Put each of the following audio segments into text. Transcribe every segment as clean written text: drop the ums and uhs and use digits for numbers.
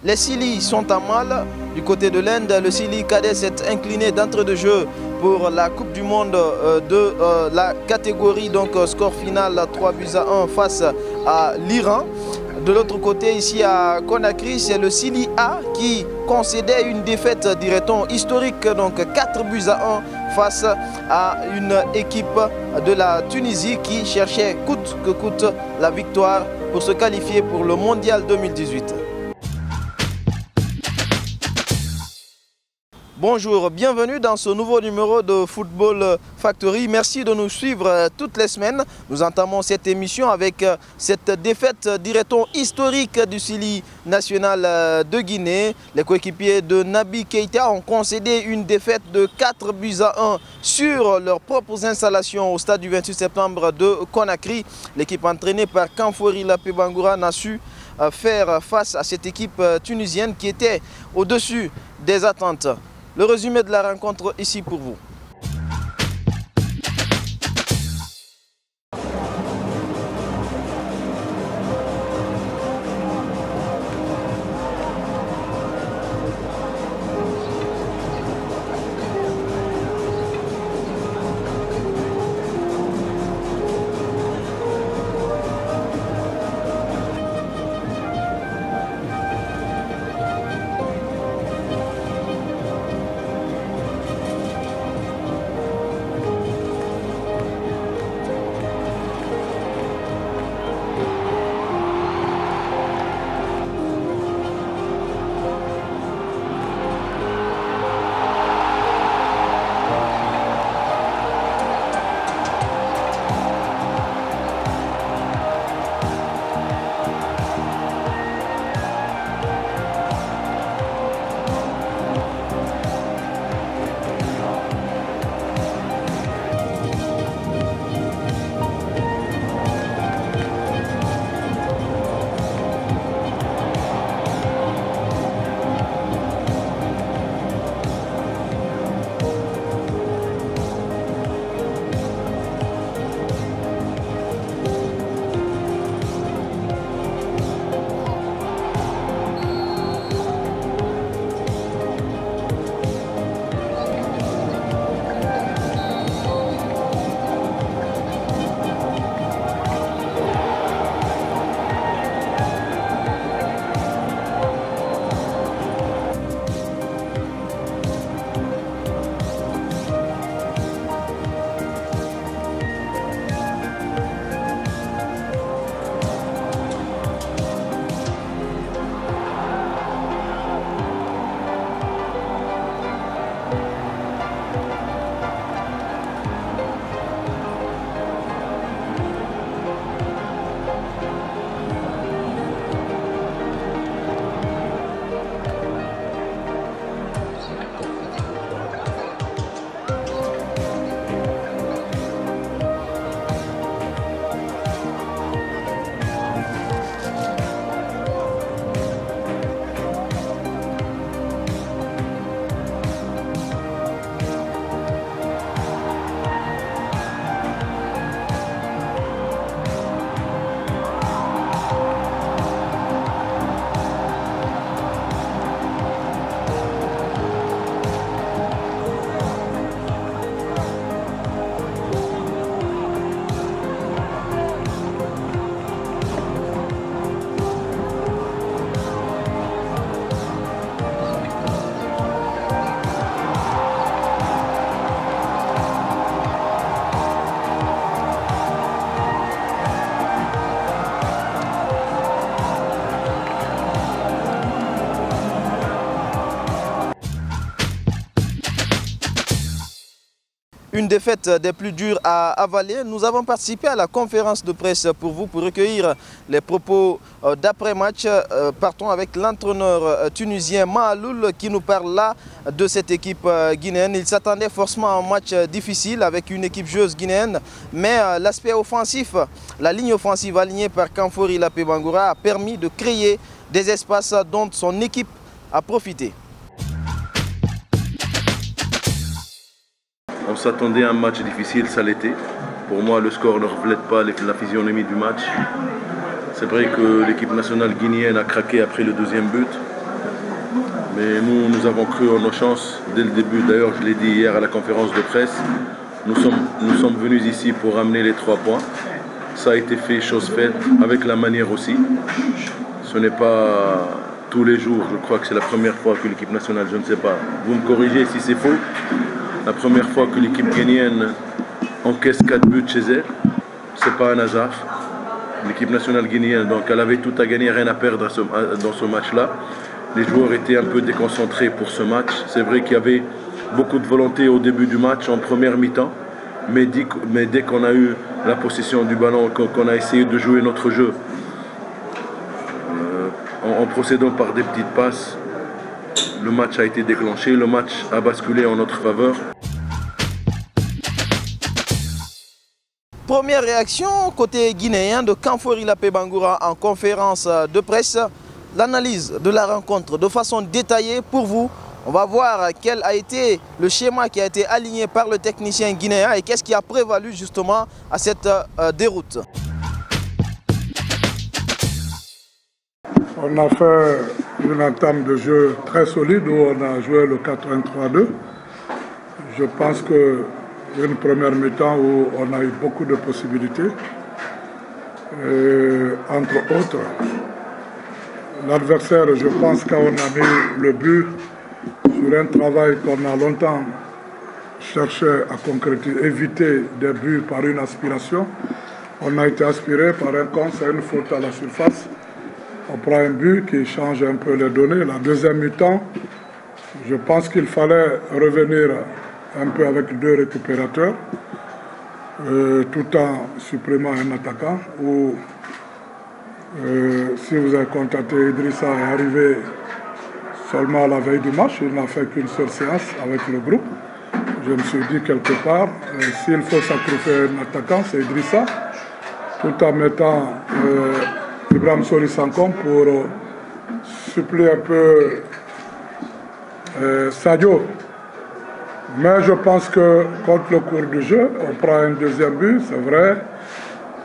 Les Sili sont en mal. Du côté de l'Inde, le Sili cadet s'est incliné d'entrée de jeu pour la Coupe du Monde de la catégorie, donc score final 3-1 face à l'Iran. De l'autre côté, ici à Conakry, c'est le Sili A qui concédait une défaite, dirait-on, historique, donc 4-1 face à une équipe de la Tunisie qui cherchait coûte que coûte la victoire pour se qualifier pour le Mondial 2018. Bonjour, bienvenue dans ce nouveau numéro de Football Factory. Merci de nous suivre toutes les semaines. Nous entamons cette émission avec cette défaite, dirait-on, historique du Sili national de Guinée. Les coéquipiers de Naby Keïta ont concédé une défaite de 4-1 sur leurs propres installations au stade du 28 septembre de Conakry. L'équipe entraînée par Kamfori Lapé Bangoura n'a su faire face à cette équipe tunisienne qui était au-dessus des attentes. Le résumé de la rencontre ici pour vous. une défaite des plus dures à avaler. Nous avons participé à la conférence de presse pour vous, pour recueillir les propos d'après-match. Partons avec l'entraîneur tunisien Mahaloul qui nous parle là de cette équipe guinéenne. Il s'attendait forcément à un match difficile avec une équipe joueuse guinéenne, mais l'aspect offensif, la ligne offensive alignée par Kamfori Lapé Bangoura a permis de créer des espaces dont son équipe a profité. On s'attendait à un match difficile, ça l'était. Pour moi, le score ne reflète pas la physionomie du match. C'est vrai que l'équipe nationale guinéenne a craqué après le deuxième but. Mais nous avons cru en nos chances dès le début. D'ailleurs, je l'ai dit hier à la conférence de presse. Nous sommes venus ici pour ramener les 3 points. Ça a été fait, chose faite, avec la manière aussi. Ce n'est pas tous les jours, je crois que c'est la première fois que l'équipe nationale, je ne sais pas, vous me corrigez si c'est faux, la première fois que l'équipe guinéenne encaisse 4 buts chez elle, c'est pas un hasard. L'équipe nationale guinéenne, donc elle avait tout à gagner, rien à perdre dans ce match-là. Les joueurs étaient un peu déconcentrés pour ce match. C'est vrai qu'il y avait beaucoup de volonté au début du match, en première mi-temps, mais dès qu'on a eu la possession du ballon, qu'on a essayé de jouer notre jeu, en procédant par des petites passes, le match a été déclenché, le match a basculé en notre faveur. Première réaction côté guinéen de Kamfori Lapé Bangoura en conférence de presse. L'analyse de la rencontre de façon détaillée pour vous. On va voir quel a été le schéma qui a été aligné par le technicien guinéen et qu'est-ce qui a prévalu justement à cette déroute. On a fait une entame de jeu très solide où on a joué le 4-1-3-2. Je pense qu'une première mi-temps où on a eu beaucoup de possibilités. Entre autres, l'adversaire, je pense qu'on a mis le but sur un travail qu'on a longtemps cherché à concrétiser, éviter des buts par une aspiration. On a été aspiré par un contre, c'est une faute à la surface. On prend un but qui change un peu les données. La deuxième mi-temps, je pense qu'il fallait revenir un peu avec 2 récupérateurs, tout en supprimant un attaquant. Si vous avez contacté, Idrissa est arrivé seulement à la veille du match. Il n'a fait qu'une seule séance avec le groupe. Je me suis dit quelque part, s'il faut sacrifier un attaquant, c'est Idrissa, tout en mettant Ibrahim Soli Sankom pour suppléer un peu Sadio. Mais je pense que contre le cours du jeu, on prend un deuxième but, c'est vrai.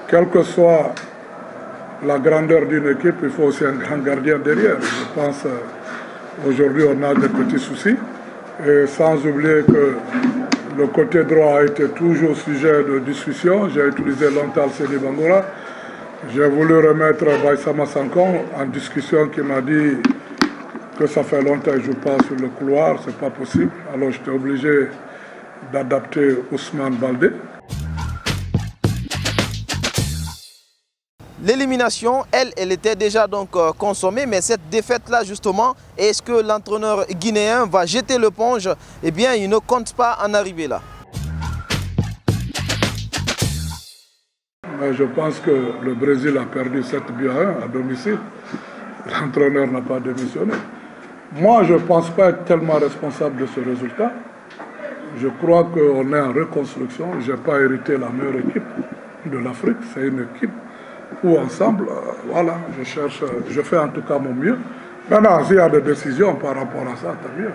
Quelle que soit la grandeur d'une équipe, il faut aussi un grand gardien derrière. Je pense aujourd'hui on a des petits soucis. Et sans oublier que le côté droit a été toujours sujet de discussion. J'ai utilisé longtemps Seni Bangoura. J'ai voulu remettre Baïsama Sankom en discussion qui m'a dit que ça fait longtemps que je joue pas sur le couloir, c'est pas possible. Alors j'étais obligé d'adapter Ousmane Baldé. L'élimination, elle était déjà donc consommée, mais cette défaite-là justement, est-ce que l'entraîneur guinéen va jeter l'éponge? Eh bien, il ne compte pas en arriver là. Je pense que le Brésil a perdu 7-1 à domicile. L'entraîneur n'a pas démissionné. Moi, je ne pense pas être tellement responsable de ce résultat. Je crois qu'on est en reconstruction. Je n'ai pas hérité la meilleure équipe de l'Afrique. C'est une équipe où ensemble, voilà, je fais en tout cas mon mieux. Maintenant, s'il y a des décisions par rapport à ça, tant mieux.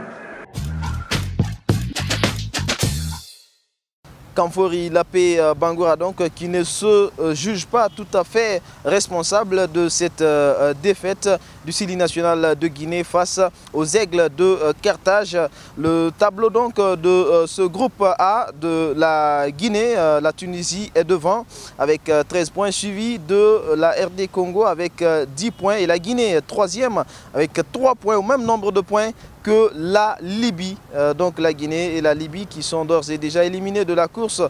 Kamfori Lapé Bangoura donc qui ne se juge pas tout à fait responsable de cette défaite du Sili national de Guinée face aux Aigles de Carthage. Le tableau donc de ce groupe A de la Guinée, la Tunisie est devant avec 13 points, suivi de la RD Congo avec 10 points et la Guinée est 3e avec 3 points, au même nombre de points que la Libye, donc la Guinée et la Libye qui sont d'ores et déjà éliminés de la course.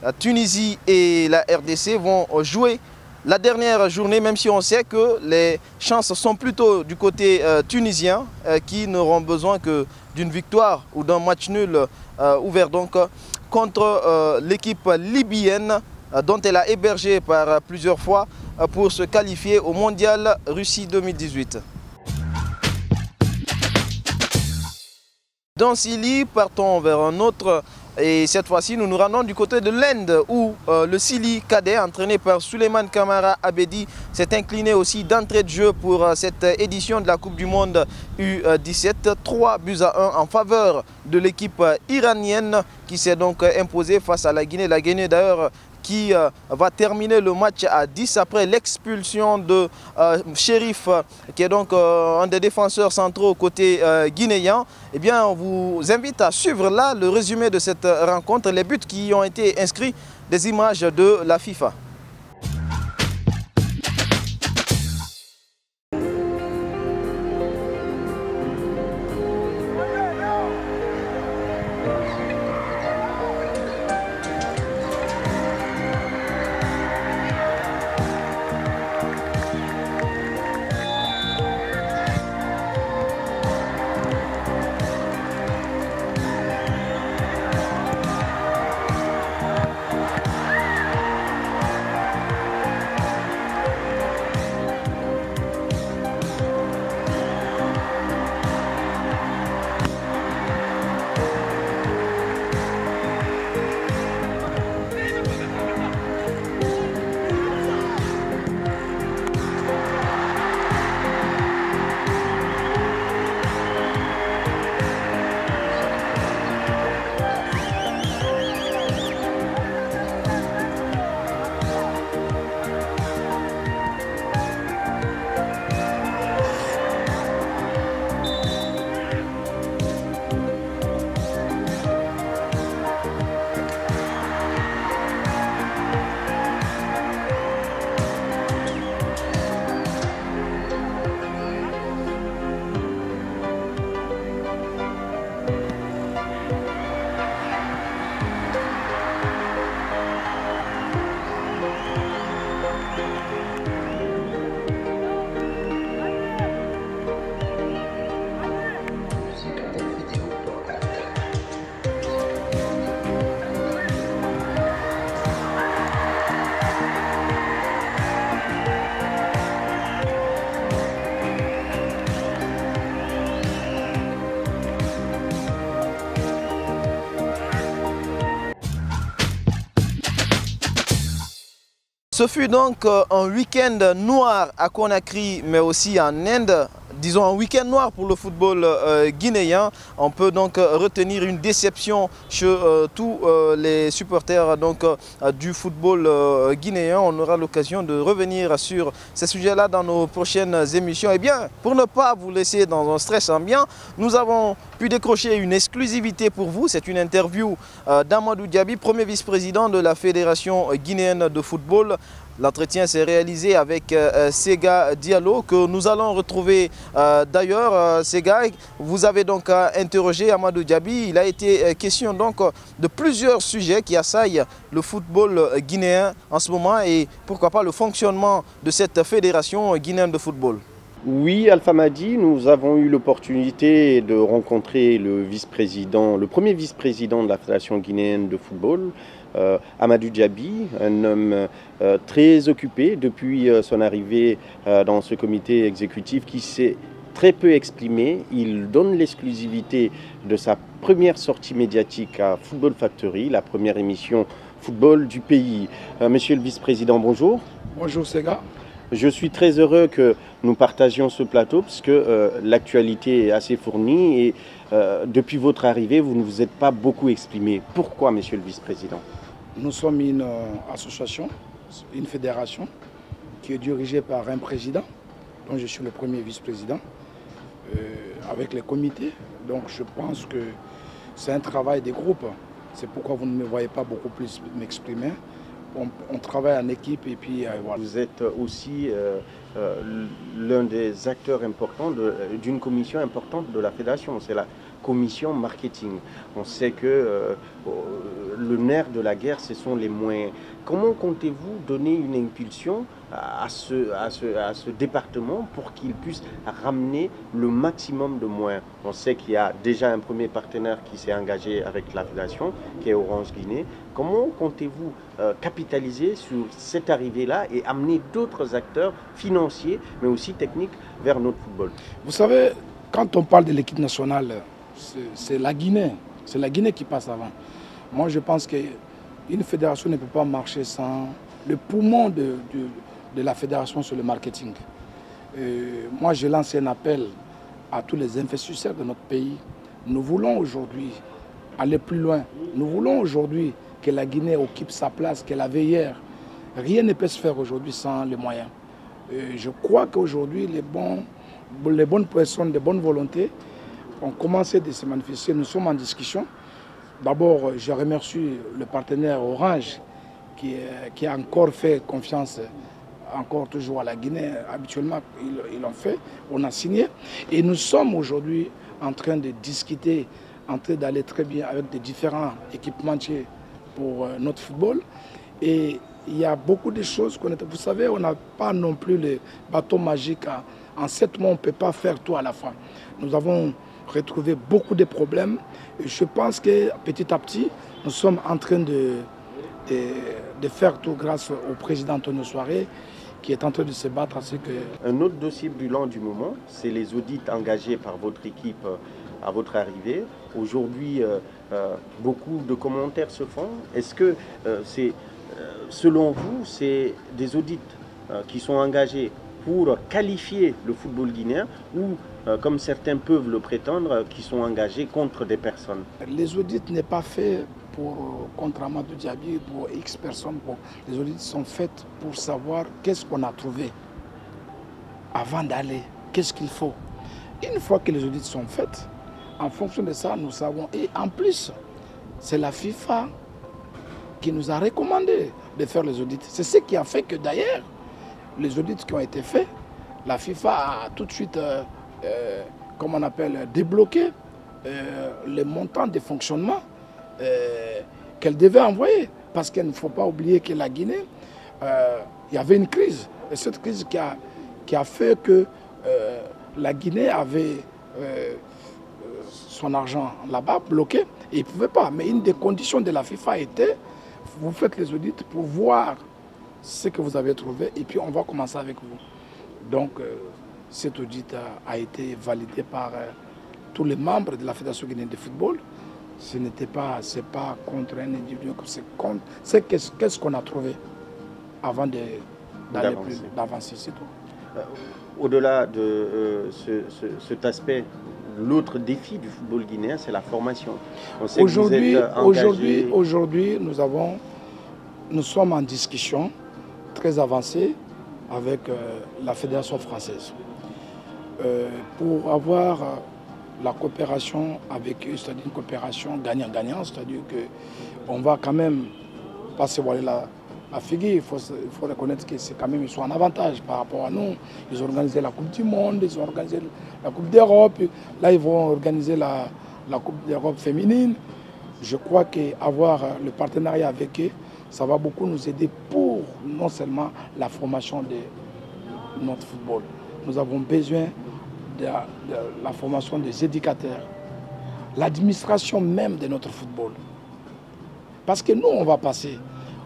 La Tunisie et la RDC vont jouer la dernière journée, même si on sait que les chances sont plutôt du côté tunisien, qui n'auront besoin que d'une victoire ou d'un match nul ouvert donc contre l'équipe libyenne dont elle a hébergé par plusieurs fois pour se qualifier au Mondial Russie 2018. Dans Sili, partons vers un autre. Et cette fois-ci, nous nous rendons du côté de l'Inde où le Sili cadet, entraîné par Souleymane Kamara Abedi, s'est incliné aussi d'entrée de jeu pour cette édition de la Coupe du Monde U17. 3-1 en faveur de l'équipe iranienne qui s'est donc imposée face à la Guinée. La Guinée d'ailleurs qui va terminer le match à 10 après l'expulsion de Chérif, qui est donc un des défenseurs centraux côté guinéen. Eh bien, on vous invite à suivre là le résumé de cette rencontre, les buts qui ont été inscrits, des images de la FIFA. Ce fut donc un week-end noir à Conakry, mais aussi en Inde. Disons un week-end noir pour le football guinéen. On peut donc retenir une déception chez tous les supporters du football guinéen. On aura l'occasion de revenir sur ces sujets-là dans nos prochaines émissions. Et bien, pour ne pas vous laisser dans un stress ambiant, nous avons pu décrocher une exclusivité pour vous. C'est une interview d'Amadou Diaby, premier vice-président de la Fédération guinéenne de football. L'entretien s'est réalisé avec Sega Diallo que nous allons retrouver d'ailleurs. Sega, vous avez donc interrogé Amadou Diaby. Il a été question donc de plusieurs sujets qui assaillent le football guinéen en ce moment et pourquoi pas le fonctionnement de cette fédération guinéenne de football. Oui, Alpha Madi, nous avons eu l'opportunité de rencontrer le premier vice-président de la Fédération guinéenne de football, Amadou Diaby, un homme très occupé depuis son arrivée dans ce comité exécutif qui s'est très peu exprimé. Il donne l'exclusivité de sa première sortie médiatique à Football Factory, la première émission football du pays. Monsieur le vice-président, bonjour. Bonjour Sega. Je suis très heureux que nous partagions ce plateau parce que l'actualité est assez fournie et depuis votre arrivée, vous ne vous êtes pas beaucoup exprimé. Pourquoi, monsieur le vice-président? Nous sommes une association, une fédération qui est dirigée par un président, dont je suis le premier vice-président, avec les comités. Donc je pense que c'est un travail des groupes. C'est pourquoi vous ne me voyez pas beaucoup plus m'exprimer. On travaille en équipe et puis voilà. Vous êtes aussi l'un des acteurs importants d'une commission importante de la fédération, c'est la commission marketing. On sait que le nerf de la guerre, ce sont les moyens. Comment comptez-vous donner une impulsion à ce département pour qu'il puisse ramener le maximum de moyens. On sait qu'il y a déjà un premier partenaire qui s'est engagé avec la fédération, qui est Orange Guinée. Comment comptez-vous capitaliser sur cette arrivée-là et amener d'autres acteurs financiers, mais aussi techniques, vers notre football? Vous savez, quand on parle de l'équipe nationale, c'est la Guinée. C'est la Guinée qui passe avant. Moi, je pense qu'une fédération ne peut pas marcher sans le poumon de la fédération sur le marketing. Moi, je lance un appel à tous les investisseurs de notre pays. Nous voulons aujourd'hui aller plus loin. Nous voulons aujourd'hui que la Guinée occupe sa place, qu'elle avait hier. Rien ne peut se faire aujourd'hui sans les moyens. Je crois qu'aujourd'hui, les bonnes personnes, les bonnes volontés ont commencé à se manifester. Nous sommes en discussion. D'abord, je remercie le partenaire Orange qui a encore fait confiance, encore toujours à la Guinée. Habituellement, ils l'ont fait. On a signé. Et nous sommes aujourd'hui en train de discuter, en train d'aller très bien avec des différents équipementiers pour notre football. Et il y a beaucoup de choses qu'on a. Vous savez, on n'a pas non plus le bateau magique. En 7 mois, on ne peut pas faire tout à la fois. Nous avons retrouvé beaucoup de problèmes. Et je pense que petit à petit, nous sommes en train de faire tout grâce au président Antonio Soare, qui est en train de se battre à ce que... Un autre dossier brûlant du moment, c'est les audits engagés par votre équipe à votre arrivée. Aujourd'hui, beaucoup de commentaires se font. Est-ce que selon vous, c'est des audits qui sont engagés pour qualifier le football guinéen ou, comme certains peuvent le prétendre, qui sont engagés contre des personnes? Les audits n'est pas fait contre Amadou Diaby, pour X personnes. Les audits sont faits pour savoir qu'est-ce qu'on a trouvé avant d'aller, qu'est-ce qu'il faut. Une fois que les audits sont faits, en fonction de ça, nous savons. Et en plus, c'est la FIFA qui nous a recommandé de faire les audits. C'est ce qui a fait que d'ailleurs, les audits qui ont été faits, la FIFA a tout de suite, comme on appelle, débloqué les montants de fonctionnement qu'elle devait envoyer. Parce qu'il ne faut pas oublier que la Guinée, il y avait une crise. Et cette crise qui a fait que la Guinée avait son argent là-bas bloqué et il ne pouvait pas. Mais une des conditions de la FIFA était, vous faites les audits pour voir ce que vous avez trouvé et puis on va commencer avec vous. Donc cet audit a été validé par tous les membres de la Fédération guinéenne de football. Ce n'était pas, c'est pas contre un individu, c'est qu'est-ce qu'on a trouvé avant d'avancer, c'est tout. Au-delà de cet aspect, l'autre défi du football guinéen, c'est la formation. Aujourd'hui, nous sommes en discussion très avancée avec la Fédération française pour avoir la coopération avec eux, c'est-à-dire une coopération gagnant-gagnant, c'est-à-dire qu'on va quand même pas se voiler la figure, il faut reconnaître que c'est quand même, ils sont en avantage par rapport à nous. Ils ont organisé la Coupe du Monde, ils ont organisé la Coupe d'Europe, là ils vont organiser la Coupe d'Europe féminine. Je crois qu'avoir le partenariat avec eux, ça va beaucoup nous aider pour non seulement la formation de notre football. Nous avons besoin de la formation des éducateurs, l'administration même de notre football. Parce que nous, on va passer.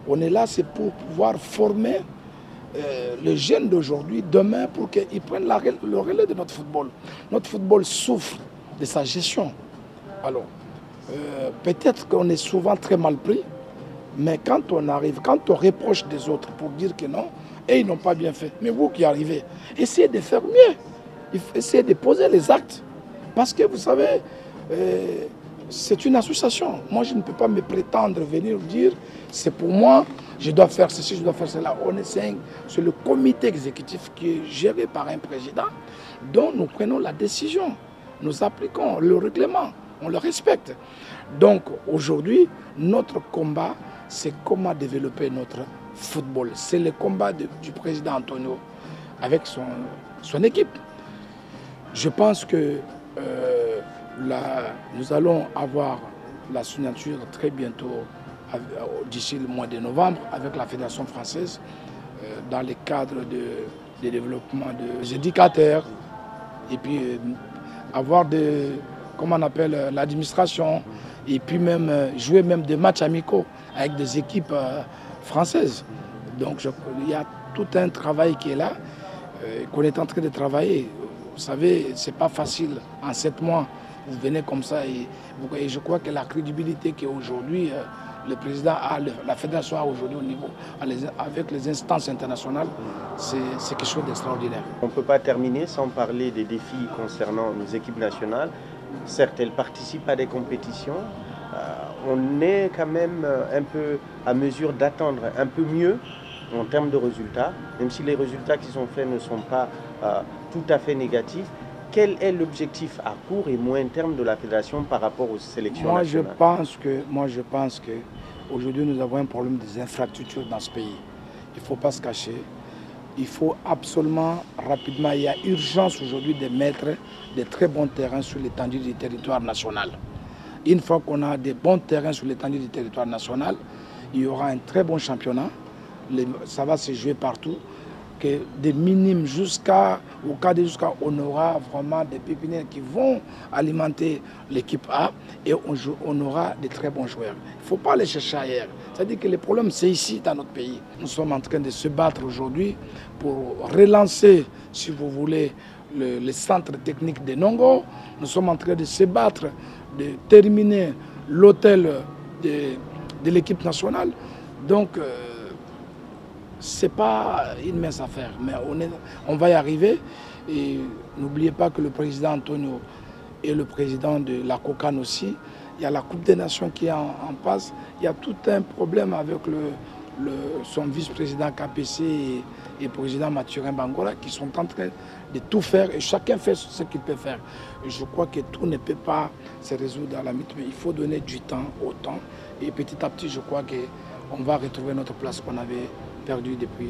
On est là, c'est pour pouvoir former les jeunes d'aujourd'hui, demain, pour qu'ils prennent le relais de notre football. Notre football souffre de sa gestion. Alors, peut-être qu'on est souvent très mal pris, mais quand on arrive, quand on reproche des autres pour dire que non, et ils n'ont pas bien fait, mais vous qui arrivez, essayez de faire mieux. Essayez de poser les actes. Parce que vous savez, c'est une association. Moi, je ne peux pas me prétendre venir dire, c'est pour moi, je dois faire ceci, je dois faire cela. C'est le comité exécutif qui est géré par un président dont nous prenons la décision. Nous appliquons le règlement, on le respecte. Donc aujourd'hui, notre combat, c'est comment développer notre football. C'est le combat du président Antonio avec son équipe. Je pense que nous allons avoir la signature très bientôt, d'ici le mois de novembre, avec la Fédération française, dans le cadre de développement des éducateurs et puis avoir comment on appelle, l'administration et puis même jouer même des matchs amicaux avec des équipes françaises. Donc il y a tout un travail qui est là, qu'on est en train de travailler. Vous savez, ce n'est pas facile. En 7 mois, vous venez comme ça et je crois que la crédibilité qu'aujourd'hui le président a, la fédération a aujourd'hui au niveau, avec les instances internationales, c'est quelque chose d'extraordinaire. On ne peut pas terminer sans parler des défis concernant nos équipes nationales. Certes, elles participent à des compétitions. On est quand même un peu à mesure d'attendre un peu mieux en termes de résultats, même si les résultats qui sont faits ne sont pas tout à fait négatifs. Quel est l'objectif à court et moyen terme de la fédération par rapport aux sélections nationales? Moi, je pense qu'aujourd'hui, nous avons un problème des infrastructures dans ce pays. Il ne faut pas se cacher. Il faut absolument, rapidement, il y a urgence aujourd'hui de mettre des très bons terrains sur l'étendue du territoire national. Une fois qu'on a des bons terrains sur l'étendue du territoire national, il y aura un très bon championnat. Ça va se jouer partout. Que des minimes jusqu'au cadre on aura vraiment des pépinières qui vont alimenter l'équipe A et on aura des très bons joueurs. Il ne faut pas les chercher ailleurs. C'est-à-dire que le problème, c'est ici, dans notre pays. Nous sommes en train de se battre aujourd'hui pour relancer, si vous voulez, le centre technique de Nongo. Nous sommes en train de se battre, de terminer l'hôtel de l'équipe nationale. Donc, ce n'est pas une mince affaire, mais on va y arriver. Et n'oubliez pas que le président Antonio et le président de la COCAN aussi, il y a la Coupe des Nations qui est en passe. Il y a tout un problème avec son vice-président KPC et le président Mathurin Bangola qui sont en train de tout faire et chacun fait ce qu'il peut faire. Et je crois que tout ne peut pas se résoudre à la minute, mais il faut donner du temps au temps. Et petit à petit, je crois qu'on va retrouver notre place qu'on avait perdu depuis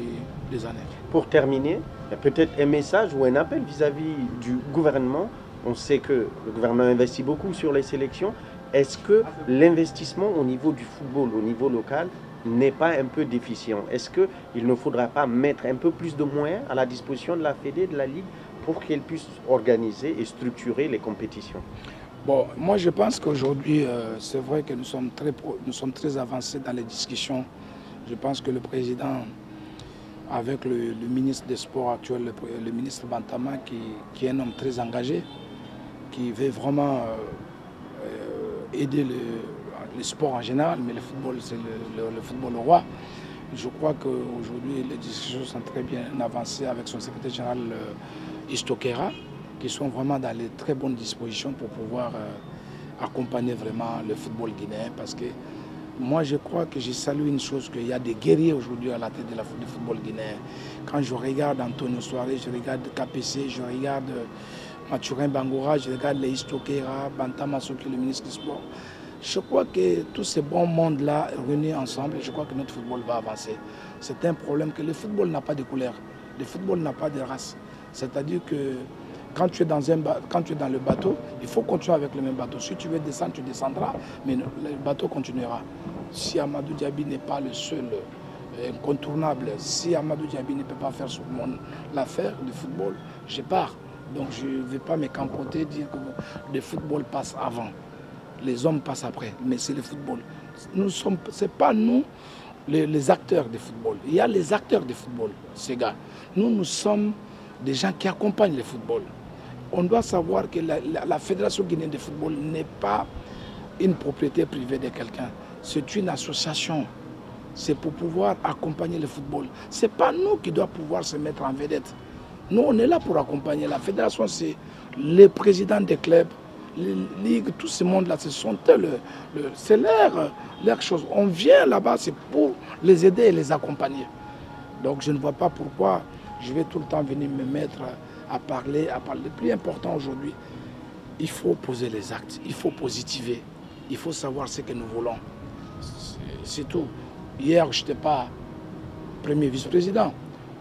des années. Pour terminer, peut-être un message ou un appel vis-à-vis du gouvernement. On sait que le gouvernement investit beaucoup sur les sélections. Est-ce que l'investissement au niveau du football, au niveau local, n'est pas un peu déficient? Est-ce qu'il ne faudra pas mettre un peu plus de moyens à la disposition de la Fédé, de la Ligue, pour qu'elle puisse organiser et structurer les compétitions? Bon, moi je pense qu'aujourd'hui, c'est vrai que nous sommes très avancés dans les discussions. Je pense que le président, avec le ministre des Sports actuel, le ministre Bantama, qui est un homme très engagé, qui veut vraiment aider le sport en général, mais le football, c'est le football au roi. Je crois qu'aujourd'hui, les discussions sont très bien avancées avec son secrétaire général Istokera, qui sont vraiment dans les très bonnes dispositions pour pouvoir accompagner vraiment le football guinéen. Parce que moi, je crois que je salue une chose, qu'il y a des guerriers aujourd'hui à la tête du football guinéen. Quand je regarde Antonio Soares, je regarde KPC, je regarde Mathurin Bangoura, je regarde les Istokera, Bantama Soki, le ministre du Sport. Je crois que tous ces bons mondes-là réunis ensemble, je crois que notre football va avancer. C'est un problème que le football n'a pas de couleur, le football n'a pas de race. C'est-à-dire que quand tu es dans le bateau, il faut continuer avec le même bateau. Si tu veux descendre, tu descendras, mais le bateau continuera. Si Amadou Diaby n'est pas le seul incontournable, si Amadou Diaby ne peut pas faire l'affaire du football, je pars. Donc je ne vais pas me campoter, dire que le football passe avant. Les hommes passent après, mais c'est le football. Ce n'est pas nous les acteurs du football. Il y a les acteurs du football, ces gars. Nous sommes des gens qui accompagnent le football. On doit savoir que la Fédération guinéenne de football n'est pas une propriété privée de quelqu'un. C'est une association. C'est pour pouvoir accompagner le football. Ce n'est pas nous qui doivent pouvoir se mettre en vedette. Nous, on est là pour accompagner. La fédération, c'est les présidents des clubs, les ligues, tout ce monde-là, c'est leur chose. On vient là-bas, c'est pour les aider et les accompagner. Donc je ne vois pas pourquoi je vais tout le temps venir me mettre à parler. Le plus important aujourd'hui, il faut poser les actes, il faut positiver, il faut savoir ce que nous voulons. C'est tout. Hier, je n'étais pas premier vice-président.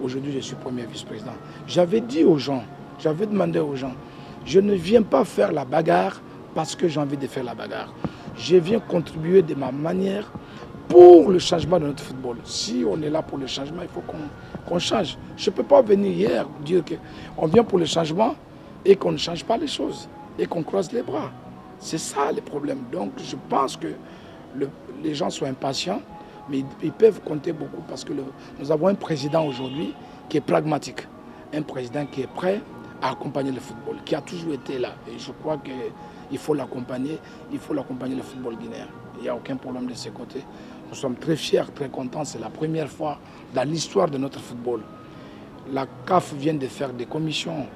Aujourd'hui, je suis premier vice-président. J'avais dit aux gens, j'avais demandé aux gens, je ne viens pas faire la bagarre parce que j'ai envie de faire la bagarre. Je viens contribuer de ma manière pour le changement de notre football. Si on est là pour le changement, il faut qu'on change. Je ne peux pas venir hier dire qu'on vient pour le changement et qu'on ne change pas les choses et qu'on croise les bras. C'est ça le problème. Donc je pense que les gens sont impatients, mais ils peuvent compter beaucoup parce que nous avons un président aujourd'hui qui est pragmatique, un président qui est prêt à accompagner le football, qui a toujours été là. Et je crois qu'il faut l'accompagner, le football guinéen. Il n'y a aucun problème de ce côté. Nous sommes très fiers, très contents. C'est la première fois dans l'histoire de notre football. La CAF vient de faire des commissions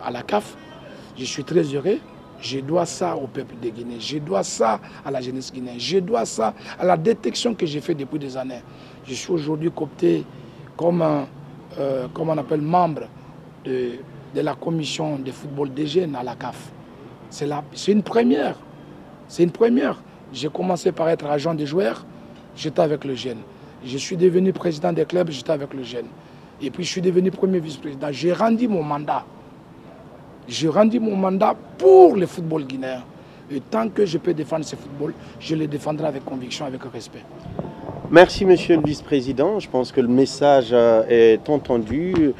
à la CAF. Je suis très heureux. Je dois ça au peuple de Guinée. Je dois ça à la jeunesse guinéenne. Je dois ça à la détection que j'ai faite depuis des années. Je suis aujourd'hui coopté comme on appelle membre de la commission de football des jeunes à la CAF. C'est une première. C'est une première. J'ai commencé par être agent des joueurs, j'étais avec le jeune. Je suis devenu président des clubs, j'étais avec le jeune. Et puis je suis devenu premier vice-président. J'ai rendu mon mandat. J'ai rendu mon mandat pour le football guinéen. Et tant que je peux défendre ce football, je le défendrai avec conviction, avec respect. Merci Monsieur le Vice-président. Je pense que le message est entendu.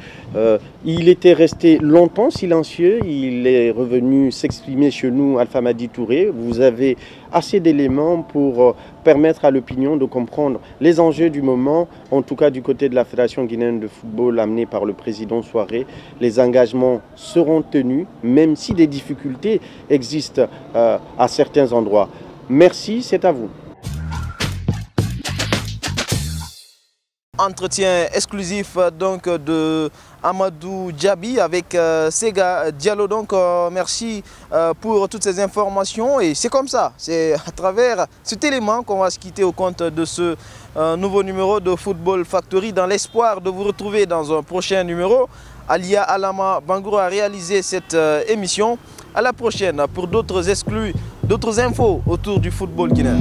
Il était resté longtemps silencieux. Il est revenu s'exprimer chez nous, Alpha Madi Touré. Vous avez assez d'éléments pour permettre à l'opinion de comprendre les enjeux du moment, en tout cas du côté de la Fédération guinéenne de football amenée par le président Souaré. Les engagements seront tenus, même si des difficultés existent à certains endroits. Merci, c'est à vous. Entretien exclusif donc de Amadou Djabi avec Sega Diallo. Donc merci pour toutes ces informations et c'est comme ça, c'est à travers cet élément qu'on va se quitter au compte de ce nouveau numéro de Football Factory dans l'espoir de vous retrouver dans un prochain numéro. Alia Alama Bangouro a réalisé cette émission. À la prochaine pour d'autres exclus, d'autres infos autour du football guinéen.